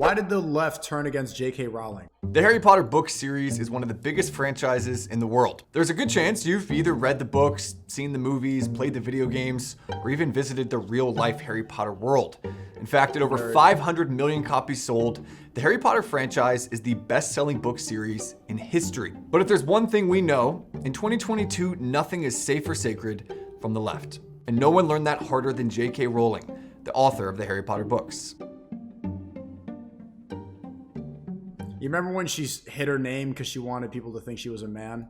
Why did the left turn against J.K. Rowling? The Harry Potter book series is one of the biggest franchises in the world. There's a good chance you've either read the books, seen the movies, played the video games, or even visited the real-life Harry Potter world. In fact, at over 500 million copies sold, the Harry Potter franchise is the best-selling book series in history. But if there's one thing we know, in 2022, nothing is safe or sacred from the left. And no one learned that harder than J.K. Rowling, the author of the Harry Potter books. You remember when she hid her name because she wanted people to think she was a man?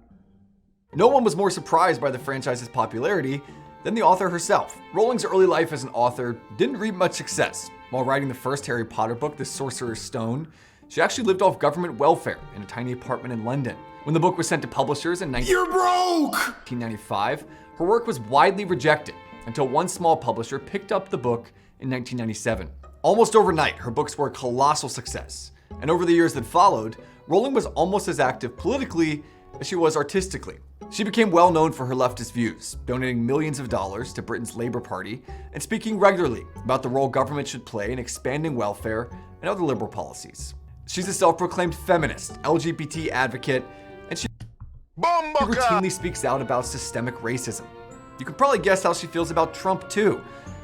No one was more surprised by the franchise's popularity than the author herself. Rowling's early life as an author didn't reap much success. While writing the first Harry Potter book, The Sorcerer's Stone, she actually lived off government welfare in a tiny apartment in London. When the book was sent to publishers in You're broke! 1995, her work was widely rejected until one small publisher picked up the book in 1997. Almost overnight, her books were a colossal success. And over the years that followed, Rowling was almost as active politically as she was artistically. She became well known for her leftist views, donating millions of dollars to Britain's Labour Party and speaking regularly about the role government should play in expanding welfare and other liberal policies. She's a self-proclaimed feminist, LGBT advocate, and she routinely speaks out about systemic racism. You can probably guess how she feels about Trump too.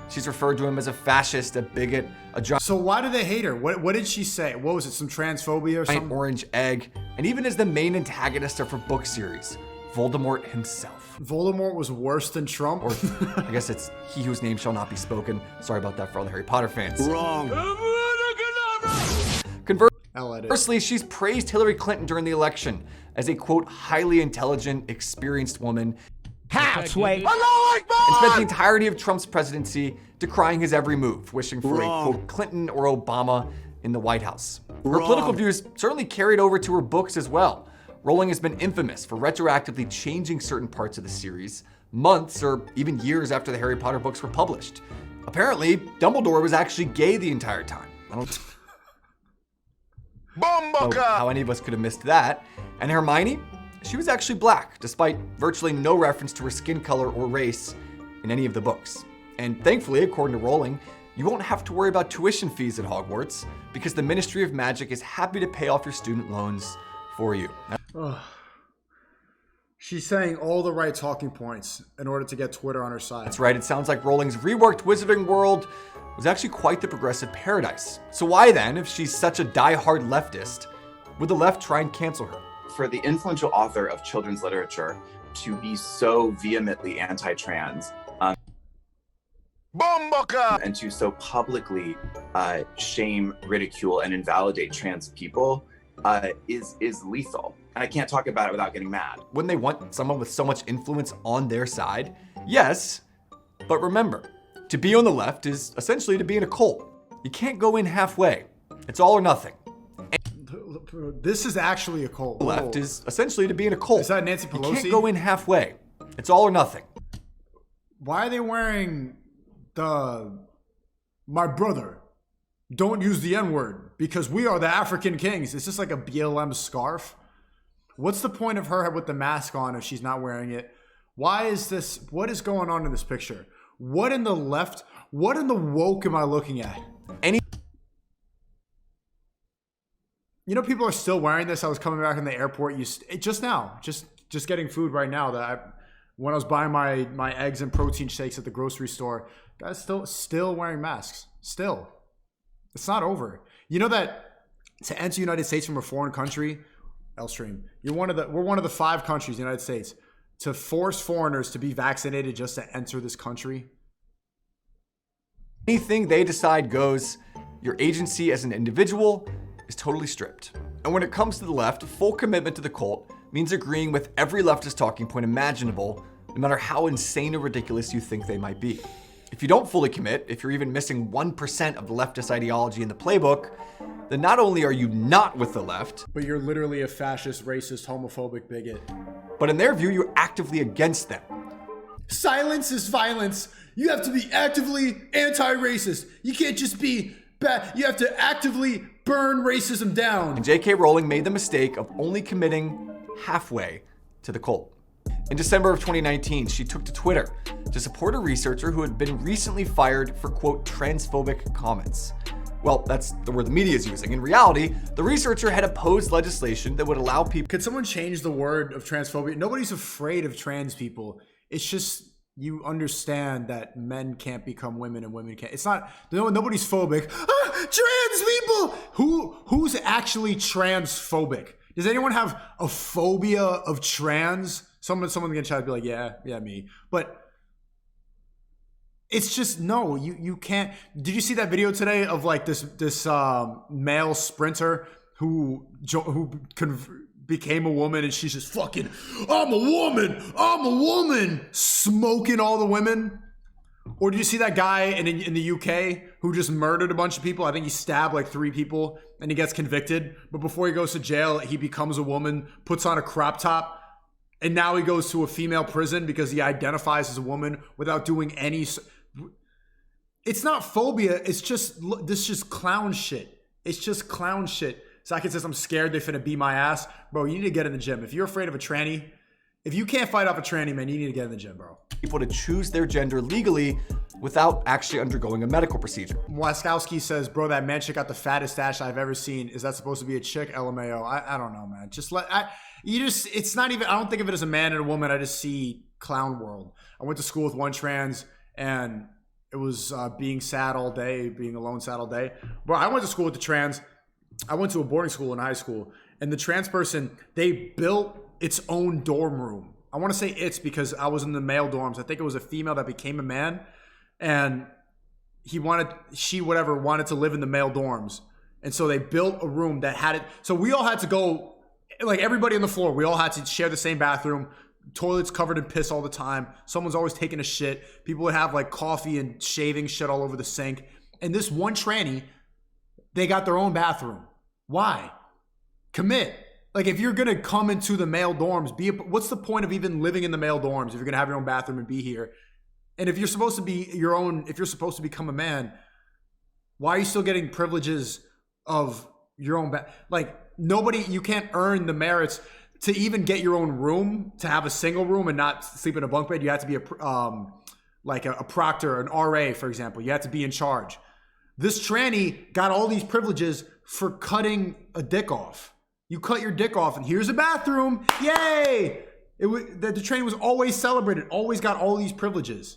She's referred to him as a fascist, a bigot, a giant. So why do they hate her? What did she say? What was it, some transphobia or something? Orange egg, and even as the main antagonist of her book series, Voldemort himself. Voldemort was worse than Trump? Or I guess it's he whose name shall not be spoken. Sorry about that for all the Harry Potter fans. Wrong. Conversely, she's praised Hillary Clinton during the election as a, quote, highly intelligent, experienced woman. Halfway. And spent the entirety of Trump's presidency decrying his every move, wishing for a, quote, Clinton or Obama in the White House. Her political views certainly carried over to her books as well. Rowling has been infamous for retroactively changing certain parts of the series months or even years after the Harry Potter books were published. Apparently, Dumbledore was actually gay the entire time. I don't know how any of us could have missed that. And Hermione? She was actually black, despite virtually no reference to her skin color or race in any of the books. And thankfully, according to Rowling, you won't have to worry about tuition fees at Hogwarts because the Ministry of Magic is happy to pay off your student loans for you. She's saying all the right talking points in order to get Twitter on her side. That's right, it sounds like Rowling's reworked Wizarding World was actually quite the progressive paradise. So why then, if she's such a die-hard leftist, would the left try and cancel her? For the influential author of children's literature to be so vehemently anti-trans and to so publicly shame, ridicule, and invalidate trans people is lethal. And I can't talk about it without getting mad. Wouldn't they want someone with so much influence on their side? Yes, but remember, to be on the left is essentially to be in a cult. You can't go in halfway. It's all or nothing. This is actually a cult. The left is essentially to be in a cult. Is that Nancy Pelosi? You can't go in halfway. It's all or nothing. Why are they wearing my brother, don't use the N-word because we are the African kings? Is this like a BLM scarf? What's the point of her with the mask on if she's not wearing it? Why is this? What is going on in this picture? What in the left? What in the woke am I looking at? You know, people are still wearing this. I was coming back in the airport just now, just getting food right now. When I was buying my eggs and protein shakes at the grocery store, guys still wearing masks. Still, it's not over. You know that to enter the United States from a foreign country, Elstream, we're one of the 5 countries, the United States, to force foreigners to be vaccinated just to enter this country. Anything they decide goes. Your agency as an individual is totally stripped. And when it comes to the left, full commitment to the cult means agreeing with every leftist talking point imaginable, no matter how insane or ridiculous you think they might be. If you don't fully commit, if you're even missing 1% of the leftist ideology in the playbook, then not only are you not with the left, but you're literally a fascist, racist, homophobic bigot. But in their view, you're actively against them. Silence is violence. You have to be actively anti-racist. You can't just be bad. You have to actively burn racism down. And J.K. Rowling made the mistake of only committing halfway to the cult. In December of 2019, she took to Twitter to support a researcher who had been recently fired for, quote, transphobic comments. Well, that's the word the media is using. In reality, the researcher had opposed legislation that would allow people... Could someone change the word of transphobia? Nobody's afraid of trans people. It's just you understand that men can't become women and women can't. It's not, nobody's phobic. Trans people! Who's actually transphobic? Does anyone have a phobia of trans? Someone gonna try to be like, yeah, me. But it's just, no, you can't. Did you see that video today of like this male sprinter who became a woman, and she's just fucking, I'm a woman, smoking all the women? Or did you see that guy in the UK who just murdered a bunch of people? I think he stabbed like 3 people and he gets convicted. But before he goes to jail, he becomes a woman, puts on a crop top, and now he goes to a female prison because he identifies as a woman without doing any... It's not phobia. It's just, this is just clown shit. It's just clown shit. Sackett says, I'm scared they finna beat my ass. Bro, you need to get in the gym. If you're afraid of a tranny, if you can't fight off a tranny, man, you need to get in the gym, bro. People to choose their gender legally without actually undergoing a medical procedure. Waskowski says, bro, that man chick got the fattest ass I've ever seen. Is that supposed to be a chick? LMAO. I don't know, man. It's not even, I don't think of it as a man and a woman. I just see clown world. I went to school with one trans, and it was being sad all day, being alone sad all day. Bro, I went to school with the trans. I went to a boarding school in high school, and the trans person, they built its own dorm room. I want to say it's because I was in the male dorms. I think it was a female that became a man, and she wanted to live in the male dorms. And so they built a room that had it. So we all had to go, like everybody on the floor, we all had to share the same bathroom. Toilets covered in piss all the time. Someone's always taking a shit. People would have like coffee and shaving shit all over the sink. And this one tranny, they got their own bathroom. Why? Commit. Like, if you're gonna come into the male dorms, what's the point of even living in the male dorms if you're gonna have your own bathroom and be here? And if you're supposed to be if you're supposed to become a man, why are you still getting privileges of your own you can't earn the merits to even get your own room, to have a single room and not sleep in a bunk bed. You have to be a proctor, an RA, for example. You have to be in charge. This tranny got all these privileges for cutting a dick off. You cut your dick off and here's a bathroom. Yay! The tranny was always celebrated, always got all these privileges.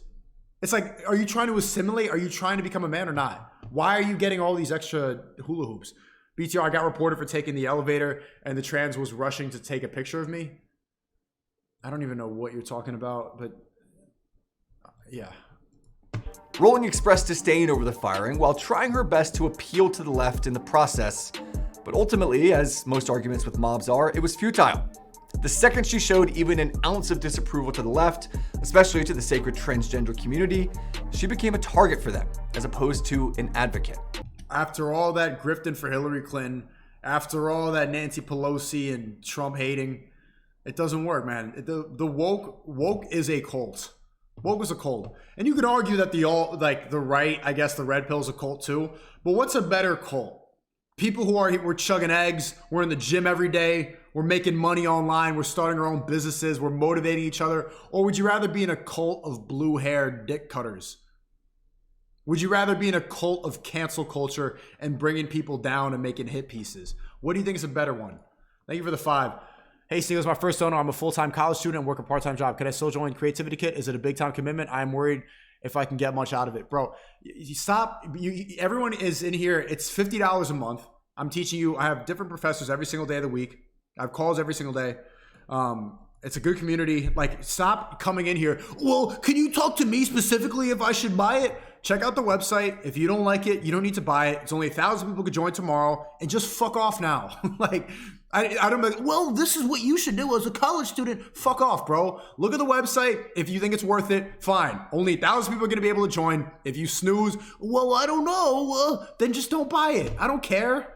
It's like, are you trying to assimilate? Are you trying to become a man or not? Why are you getting all these extra hula hoops? BTR, I got reported for taking the elevator and the trans was rushing to take a picture of me. I don't even know what you're talking about, but yeah. Rowling expressed disdain over the firing while trying her best to appeal to the left in the process. But ultimately, as most arguments with mobs are, it was futile. The second she showed even an ounce of disapproval to the left, especially to the sacred transgender community, she became a target for them, as opposed to an advocate. After all that grifting for Hillary Clinton, after all that Nancy Pelosi and Trump hating, it doesn't work, man. The woke is a cult. Woke is a cult. And you could argue that the right, I guess the red pill is a cult too. But what's a better cult? People we're chugging eggs, we're in the gym every day, we're making money online, we're starting our own businesses, we're motivating each other. Or would you rather be in a cult of blue-haired dick cutters? Would you rather be in a cult of cancel culture and bringing people down and making hit pieces? What do you think is a better one? Thank you for the 5. Hey, Sneako, my first owner. I'm a full-time college student and work a part-time job. Could I still join Creativity Kit? Is it a big-time commitment? I'm worried if I can get much out of it. Bro, you stop. Everyone is in here. It's $50 a month. I'm teaching you. I have different professors every single day of the week. I have calls every single day. It's a good community. Like, stop coming in here. Well, can you talk to me specifically if I should buy it? Check out the website. If you don't like it, you don't need to buy it. It's only 1,000 people could join tomorrow, and just fuck off now. Like, I don't like, well, this is what you should do as a college student. Fuck off, bro. Look at the website. If you think it's worth it, fine. Only 1,000 people are going to be able to join. If you snooze, well, I don't know, then just don't buy it. I don't care.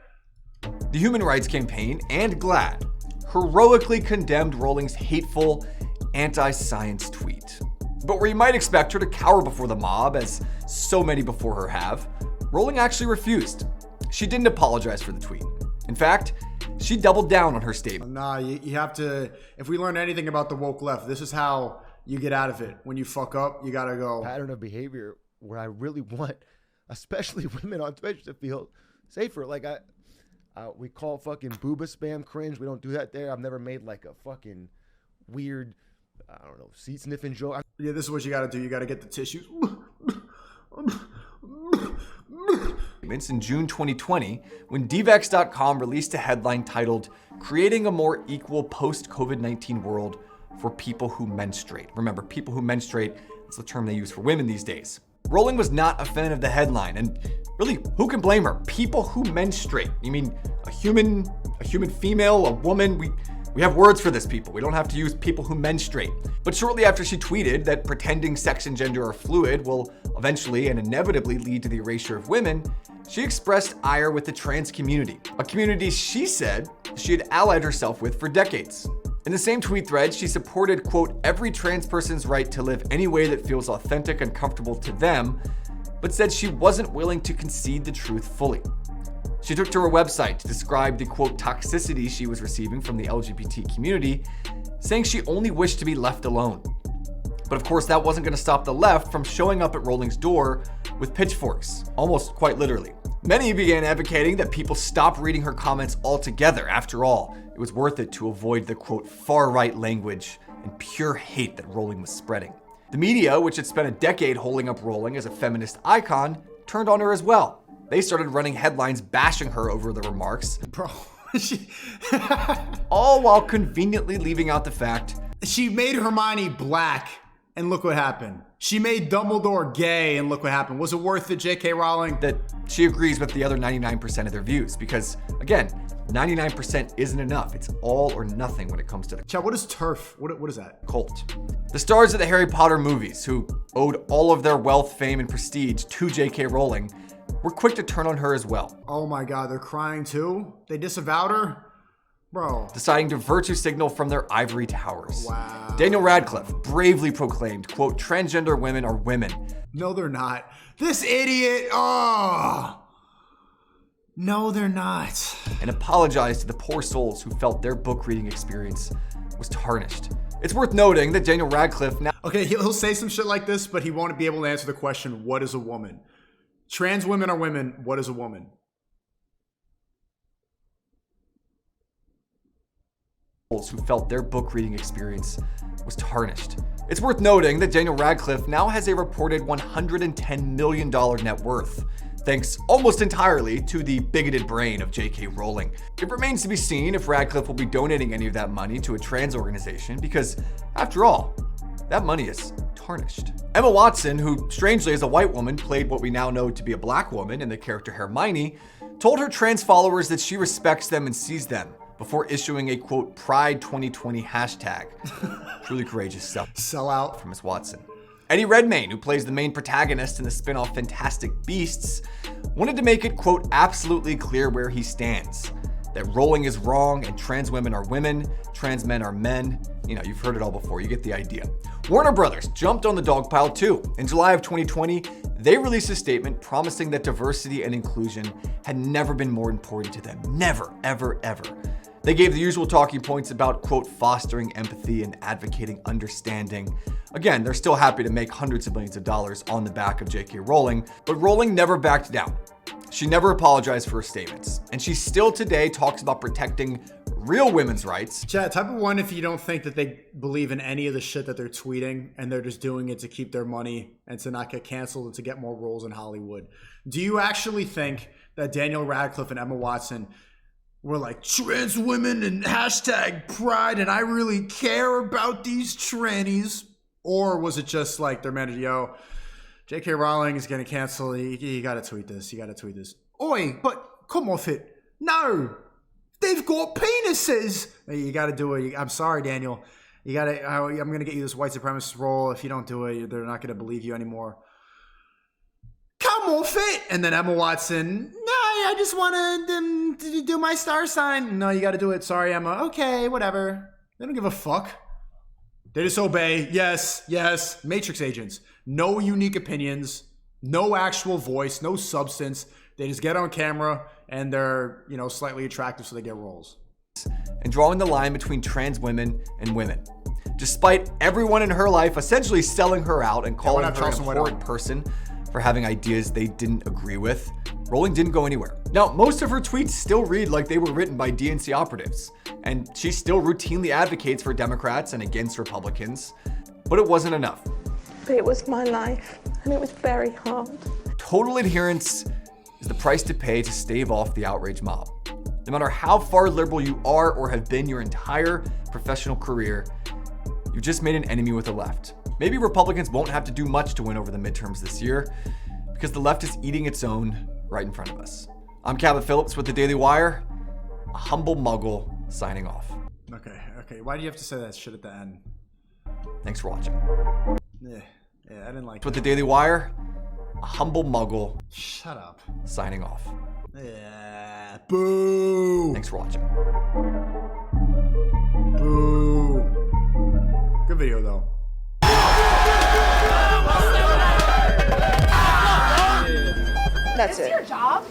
The Human Rights Campaign and GLAAD heroically condemned Rowling's hateful, anti-science tweet. But where you might expect her to cower before the mob, as so many before her have, Rowling actually refused. She didn't apologize for the tweet. In fact, she doubled down on her statement. Nah, you have to, if we learn anything about the woke left, this is how you get out of it. When you fuck up, you gotta go. Pattern of behavior where I really want, especially women on Twitch, to feel safer. Like we call fucking booba spam cringe. We don't do that there. I've never made like a fucking weird, I don't know, seat sniffing joke. Yeah, this is what you got to do. You got to get the tissues. In June 2020, when Dvex.com released a headline titled, "Creating a More Equal Post-COVID-19 World for People Who Menstruate." Remember, people who menstruate is the term they use for women these days. Rowling was not a fan of the headline, and really, who can blame her? People who menstruate. You mean a human female, a woman? We have words for this, people. We don't have to use people who menstruate. But shortly after she tweeted that pretending sex and gender are fluid will eventually and inevitably lead to the erasure of women, she expressed ire with the trans community, a community she said she had allied herself with for decades. In the same tweet thread, she supported, quote, "every trans person's right to live any way that feels authentic and comfortable to them," but said she wasn't willing to concede the truth fully. She took to her website to describe the, quote, toxicity she was receiving from the LGBT community, saying she only wished to be left alone. But of course, that wasn't going to stop the left from showing up at Rowling's door with pitchforks, almost quite literally. Many began advocating that people stop reading her comments altogether. After all, it was worth it to avoid the, quote, far-right language and pure hate that Rowling was spreading. The media, which had spent a decade holding up Rowling as a feminist icon, turned on her as well. They started running headlines bashing her over the remarks. Bro, all while conveniently leaving out the fact she made Hermione black, and look what happened. She made Dumbledore gay, and look what happened. Was it worth it, J.K. Rowling? that she agrees with the other 99% of their views. Because, again, 99% isn't enough. It's all or nothing when it comes to the Chad, what is TERF? What is that? cult. The stars of the Harry Potter movies, who owed all of their wealth, fame, and prestige to J.K. Rowling, were quick to turn on her as well, Oh my God, they're crying too? They disavowed her? Bro. deciding to virtue signal from their ivory towers. Wow. Daniel Radcliffe bravely proclaimed, quote, "transgender women are women." No, they're not. This idiot. Oh. No, they're not. And apologized to the poor souls who felt their book reading experience was tarnished. It's worth noting that Daniel Radcliffe now Okay, he'll say some shit like this, but he won't be able to answer the question, what is a woman? Trans women are women. What is a woman? who felt their book reading experience was tarnished. It's worth noting that Daniel Radcliffe now has a reported $110 million net worth, thanks almost entirely to the bigoted brain of J.K. Rowling. It remains to be seen if Radcliffe will be donating any of that money to a trans organization because, after all, that money is tarnished. Emma Watson, who strangely as a white woman played what we now know to be a black woman in the character Hermione, told her trans followers that she respects them and sees them before issuing a, quote, Pride 2020 hashtag. Truly courageous Sell out. from Miss Watson. Eddie Redmayne, who plays the main protagonist in the spin-off Fantastic Beasts, wanted to make it, quote, absolutely clear where he stands. That Rowling is wrong and trans women are women, trans men are men. You know, you've heard it all before, you get the idea. Warner Brothers jumped on the dog pile too. In July of 2020, they released a statement promising that diversity and inclusion had never been more important to them. Never, ever, ever. They gave the usual talking points about, quote, fostering empathy and advocating understanding. Again, they're still happy to make hundreds of millions of dollars on the back of J.K. Rowling, but Rowling never backed down. She never apologized for her statements, and she still today talks about protecting real women's rights. Chad, type of one if you don't think that they believe in any of the shit that they're tweeting and they're just doing it to keep their money and to not get canceled and to get more roles in Hollywood. Do you actually think that Daniel Radcliffe and Emma Watson were like, trans women and hashtag pride and I really care about these trannies? Or was it just like their manager, yo, J.K. Rowling is getting canceled. You gotta tweet this. You gotta tweet this. Oi, but come off it. No, they've got penises. You gotta do it. I'm sorry, Daniel. You gotta. I'm gonna get you this white supremacist role. If you don't do it, they're not gonna believe you anymore. Come off it. And then Emma Watson. No, I just want to do my star sign. No, you gotta do it. Sorry, Emma. Okay, whatever. They don't give a fuck. They just obey. Yes, yes. Matrix agents. No unique opinions, no actual voice, no substance. They just get on camera and they're, slightly attractive so they get roles. And drawing the line between trans women and women. Despite everyone in her life essentially selling her out and calling her an important person for having ideas they didn't agree with, Rowling didn't go anywhere. Now, most of her tweets still read like they were written by DNC operatives, and she still routinely advocates for Democrats and against Republicans, but it wasn't enough. But it was my life, and it was very hard. Total adherence is the price to pay to stave off the outrage mob. No matter how far liberal you are or have been your entire professional career, you've just made an enemy with the left. Maybe Republicans won't have to do much to win over the midterms this year, because the left is eating its own right in front of us. I'm Cabot Phillips with the Daily Wire, a humble muggle signing off. Okay. Why do you have to say that shit at the end? Thanks for watching. Yeah, I didn't like With it. the Daily Wire, a humble muggle Shut up. signing off. Yeah. Boo. Thanks for watching. Boo. Good video though. That's it. Your job?